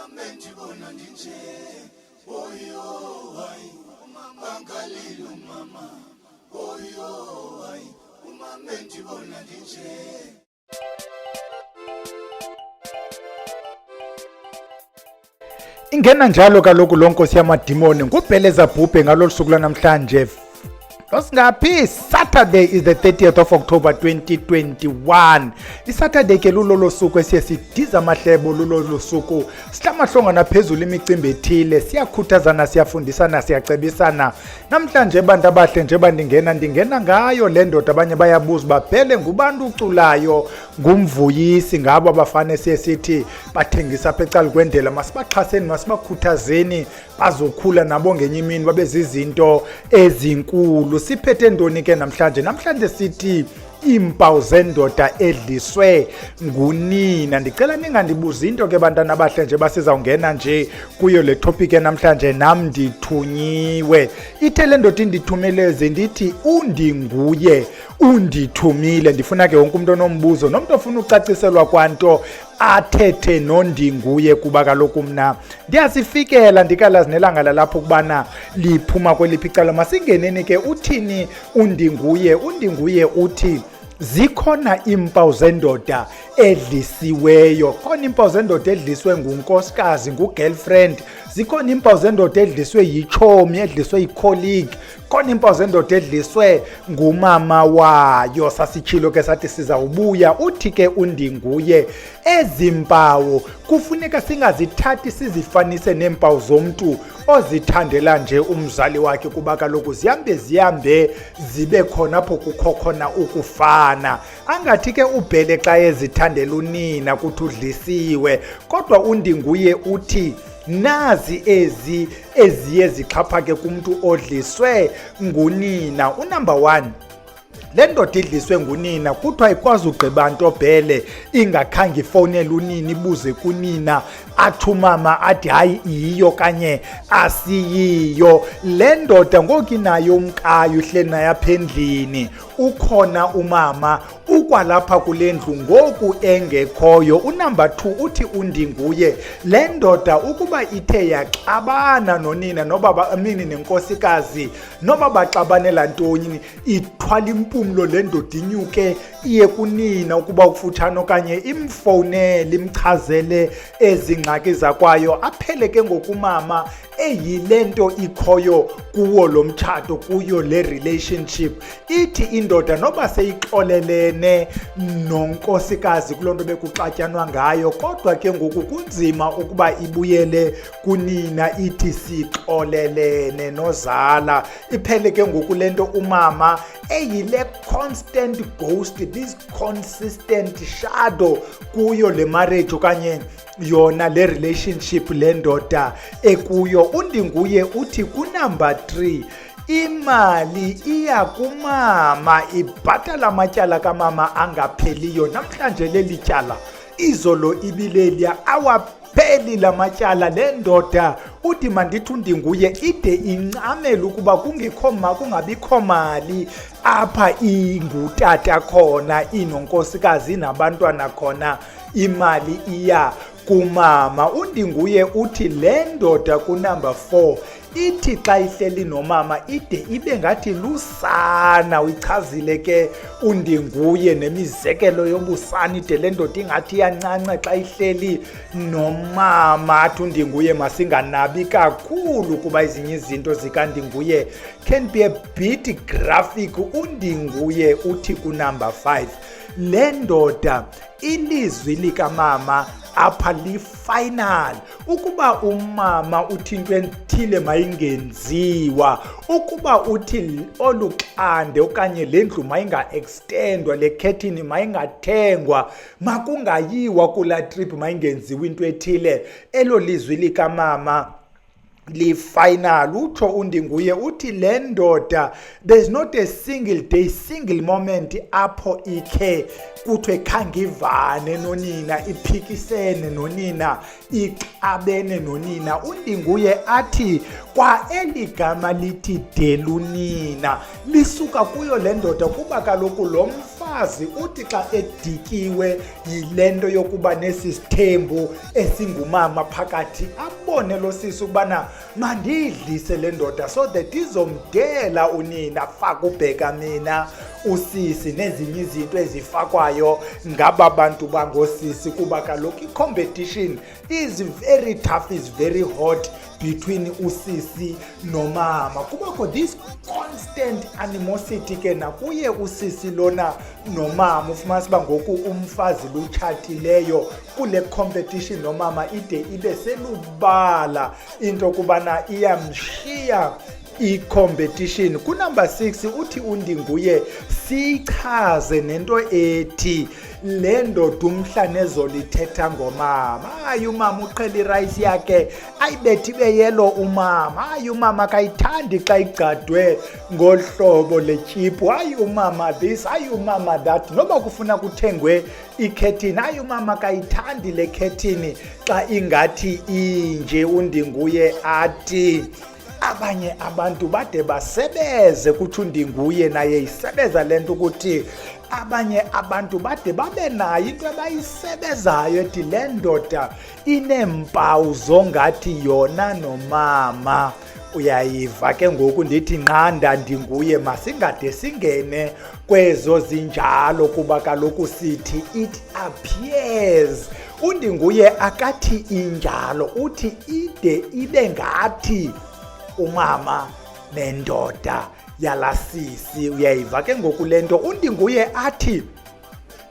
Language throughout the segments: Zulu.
umamenti bona ndinje oyo hayi angalilo mama oyo hayi umamenti bona ndinje. Ingena njalo kaloku lo nkosi yamadimoni ngubheleza bhubhe ngalolu suku lanamhlanje. Losingaphi? Saturday is the 30th of October 2021. Saturday ke lulolo suku esiye sidiza amahlebo lulolo suku. Sihlamahlongana phezulu imicimbi ethile, siyakhuthazana, siyafundisana, siyacebisana. Namhlanje abantu abahle nje bandingena ngayo le ndoda, abanye bayabuza baphele ngubantu uculayo, ngumvuyisi, ngabo abafane siye sithi bathengisa apha ecala kwendlela. Masibaxhaseni, masibakhuthazeni, bazokhula nabo ngenye imini babe zizinto ezinkulu. Siphethe ntoni ke namhlanje? Namhlanje sithi iimpawu zendoda edliswe ngunina. Ndicela ningandibuza into ke bantwana abahle nje basizawungena nje kuyo le topic namhlanje. Nam ndithunyiwe. Ithe le ndoda indithumeleze ndithi undinguye, undithumile. Ndifuna ke wonke umuntu onombuzo nomuntu ofuna ucaciselwa kwanto athethe nondinguye, kuba kaloku mna ndiyasifikela ndikalazi nelanga lalapho kubana liphuma kweliphi icala. Masingeneni ke. Uthini undinguye? Undinguye uthi zikhona iimpawu zendoda edlisiweyo. Khona iimpawu zendoda edliswe ngunkosikazi, ngugirlfriend. Zikhona iimpawu zendoda edliswe yichomi, edliswe yicolleague. Khona iimpawu zendoda edliswe ngumama wayo. Sasitshilo ke sathi sizawubuya. Uthi ke undinguye ezi mpawu kufuneka singazithathi sizifanise neempawu zomntu ozithandela nje umzali wakhe, kuba kaloku zihambe zibe khona apho kukho khona ukufana. Angathi ke ubhele xa ezithandela unina kuthi udlisiwe, kodwa undinguye uthi nazi eziye zixhaphake kumntu odliswe ngunina. Unumber 1, le ndoda idliswe ngunina kuthiwa ikwazi ugqiba nto bhele ingakhange ifowunele unina ibuze kunina athi umama athi hayi yiyo kanye asiyiyo. Le ndoda ngoku inayo umkayo uhleli naye apha endlini, ukhona umama ukwalapha kule ndlu ngoku engekhoyo. Unumber 2 uthi undinguye le ndoda ukuba ithe yaxabana nonina noba amini nenkosikazi noba baxabanela ntoni, ithwala impumlo le ndoda inyuke iye kunina ukuba ukufutshane okanye imfowunele imchazele ezingxaki zakwayo, aphele ke ngokumama eyile nto ikhoyo kuwo lo mtshato, kuyo le relationship. Ithi indoda noba seyixolelene nonkosikazi kuloo nto bekuxatyanwa ngayo, kodwa ke ngoku kunzima ukuba ibuyele kunina ithi sixolelene nozala. Iphele ke ngoku le nto umama eyile constant ghost, this consistent shadow kuyo le marriage okanye yona le relationship le ndoda ekuyo. Undinguye uthi kunumber 3, imali iya kumama, ibhatala amatyala kamama angapheliyo. Namhlanje leli tyala izolo ibileliya awapheli la matyala. Le ndoda uthi mandithi undinguye ide incamele ukuba kungabikho mali apha ingutata khona, inonkosikazi nabantwana khona, imali iya kumama. Undinguye uthi le ndoda kunumber 4 ithi xa ihleli nomama ide ibe ngathi lusana. Uyichazile ke undinguye nemizekelo yobusana, ide le ndoda ingathi iyancanca xa ihleli nomama. Athi undinguye masinganabi kakhulu kuba ezinye izinto zikandinguye can be a bit graphic. Undinguye uthi kunumber 5 le ndoda ilizwi likamama apha li-final. Ukuba umama uthi into ethile mayingenziwa, ukuba uthi olu xande okanye le ndlu mayinga-extendwa, le khethini mayingathengwa, makungayiwa kulaa trip, mayingenziwa into ethile, elo lizwi likamama li-final. Utsho undinguye uthi le ndoda there's not a single day, single moment apho ikhe kuthiwe khange ivane nonina, iphikisene nonina, ixabene nonina. Undinguye athi kwa eli gama lithi Delunina lisuka kuyo le ndoda kuba kaloku lo mfana umfazi uthi xa edikiwe yile nto yokuba nesisithembu esingumama phakathi, abone lo sisi ukubana mandiyidlise le ndoda so that izomdela unina, faka ubheka mina usisi nezinye izinto ezifakwayo ngaba bantu bangosisi, kuba kaloku i-competition is very tough, is very hot between usisi nomama. Kubakho this constant animosity ke nakuye usisi lona nomama. Ufumanisa uba ngoku umfazi lutshatileyo kule competition nomama ide ibe selubala into kubana iyamshiya i-competition. Kunumber 6 uthi uNdinguye sichaze nento ethi le ndoda umhla nezolithetha ngomama. Hayi umama uqhela irayisi yakhe ayibethi ibe yelo umama. Hayi umama kayithandi xa igadwe ngohlobo letyiphu. Hayi umama this, hayi umama that. Noba kufuna kuthengwe ikhethini, hayi umama kayithandi le khethini xa ingathi inje. uNdinguye athi abanye abantu bade basebeze kuthi uNdinguye naye isebeza lento ukuthi abanye abantu bade babe nayo into abayisebezayo ethi le ndoda ineempawu zongathi yona nomama. Uyayiva ke ngoku ndithi nqanda Ndinguye masingade singene kwezo zinjalo kuba kaloku sithi it appears. uNdinguye akathi injalo, uthi ide ibe ngathi umama nendoda yalasisi. Uyayiva ke ngoku lento. uNdinguye athi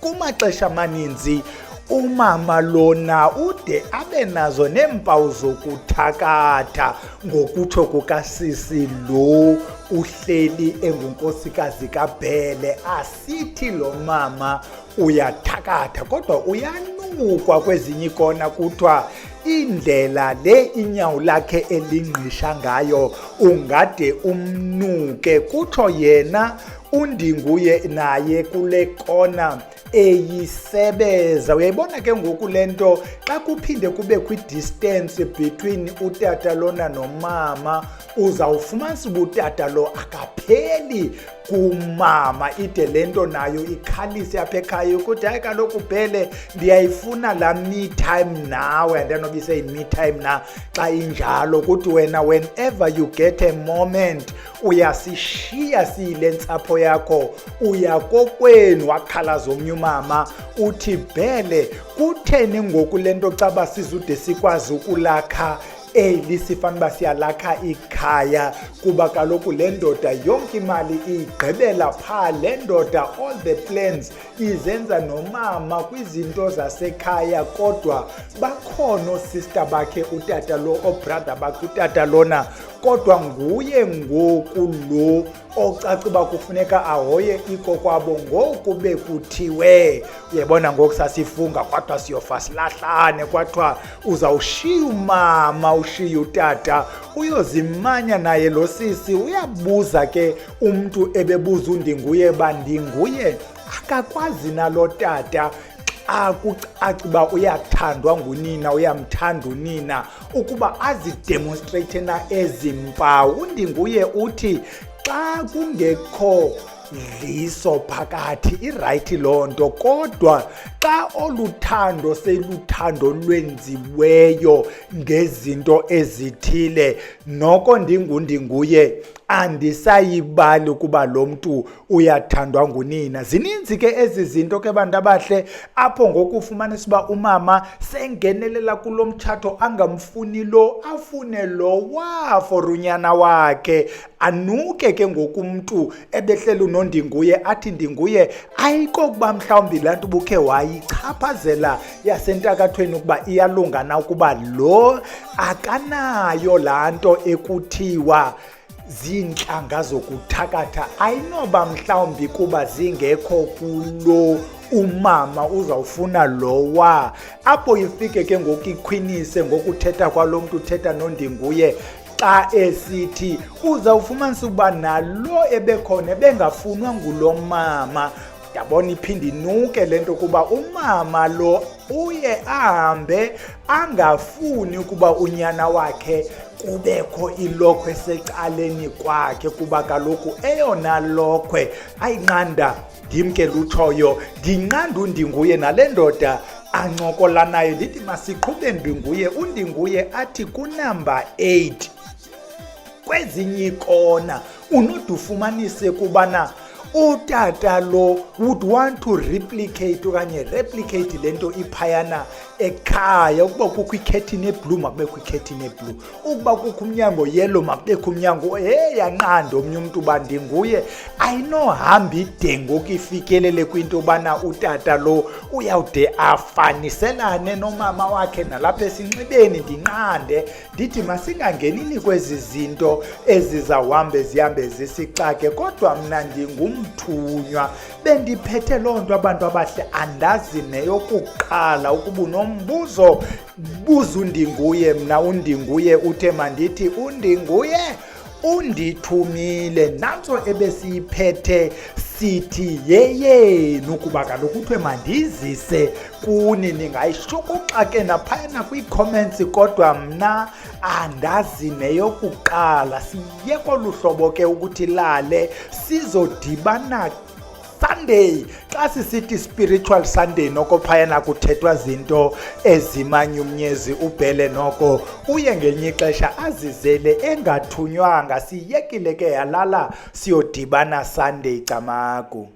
kumaxesha amaninzi umama lona ude abe nazo neempawu zokuthakatha ngokutsho kukasisi lo uhleli engunkosikazi kaBhele. Asithi lo mama uyathakatha kodwa uyanukwa kwezinye ikona, kuthiwa indlela le inyawo lakhe elingqisha ngayo ungade umnuke. Kutsho yena uNdinguye naye kule kona eyisebeza. Uyayibona ke ngoku lento xa kuphinde kube kwi-distance between utata lona nomama, uzawufumanisa uba utata lo akapheli kumama. Ide lento nayo ikhalise apha ekhaya ukuthi hayi kaloku Bhele ndiyayifuna laa me time nawe, andanoba iseyi-me time na xa injalo, ukuthi wena whenever you get a moment uyasishiya siyile ntsapho yakho uya kokwenu. Wakhalaza omnye umama uthi Bhele kutheni ngoku lento caba sizude sikwazi ukulakha eli sifana uba siyalakha ikhaya, kuba kaloku le ndoda yonke imali igqibela phaa. Le ndoda all the plans izenza nomama kwizinto zasekhaya, kodwa bakhona oosista bakhe utata lo, obrother bakhe utata lona, kodwa nguye ngoku lo ocaca uba kufuneka ahoye ikokwabo ngoku bekuthiwe. Uyabona ngoku sasifunga kwathiwa siyofa silahlane, kwathiwa uzawushiya umama ushiye utata uyozimanya naye lo sisi. Uyabuza ke umntu ebebuza uNdinguye uba Ndinguye akakwazi nalo tata akucaci uba uyathandwa ngunina, uyamthanda unina, ukuba azidemonstrate na ezi mpawu. uNdinguye uthi xa kungekho dliso phakathi irayithi loo nto, kodwa xa oluthando seluthando lwenziweyo ngezinto ezithile, noko ndinguNdinguye andisayibali ukuba lo mntu uyathandwa ngunina. Zininzi ke ezi zinto ke bantu abahle apho ngoku ufumanisa uba umama sengenelela kulo mtshato angamfuni lo, afune lo for unyana wakhe. Anuke ke ngoku umntu ebehleli uNondinguye athi Ndinguye ayikokuba mhlawumbi laa nto ubukhe wayichaphazela yasentakathweni ukuba iyalungana ukuba lo akanayo laa nto ekuthiwa ziintlanga zokuthakatha. Ayinoba mhlawumbi kuba zingekho kulo umama uzawufuna lowa. Apho ifike ke ngoku ikhwinise ngokuthetha kwalo mntu uthetha noNdinguye xa esithi uzawufumanisa ukuba nalo ebekhona ebengafunwa ngulo mama yabona iphinde inuke lento kuba umama lo uye ahambe angafuni ukuba unyana wakhe kubekho ilokhwe secaleni kwakhe, kuba kaloku eyona lokhwe ayinqanda ndimke lutshoyo ndinqanda uNdinguye nale ndoda ancokola nayo. Ndithi masiqhube Ndinguye. uNdinguye athi kunumber 8 kwezinye ikona unoda ufumanise kubana utata lo would want to replicate okanye replicate lento iphayana ekhaya. Ukuba kukho ikhethini eblue makubekho ikhethini eblue, ukuba kukho umnyango yellow makubekho umnyango yanqanda omnye umuntu uba Ndinguye ayinohamba ide ngokufikelele kwinto yobana utata lo uyawude afaniselane nomama wakhe nalapha esinxibeni. Ndinqande ndithi masingangenini kwezi zinto ezizawuhambe zihambe zisixake, kodwa mna ndingumthunywa bendiphethe loo nto. Abantu abahle andazi neyokuqala ukuba unombuzo buza uNdinguye. Mna uNdinguye uthe mandithi uNdinguye undithumile nantso ebesiyiphethe sithi yeyenu, kuba kaloku kuthiwe mandizise kuni. Ningayishukuxa ke naphayana kwii-comments, kodwa mna andazi neyokuqala. Siye kolu hlobo ke ukuthi lale sizodibana Sunday xa sisithi spiritual Sunday, noko phayana kuthethwa zinto ezimanyumnyezi. Ubhele noko uye ngelinye ixesha azizele engathunywanga. Siyekile ke yalala siyodibana Sunday camagu.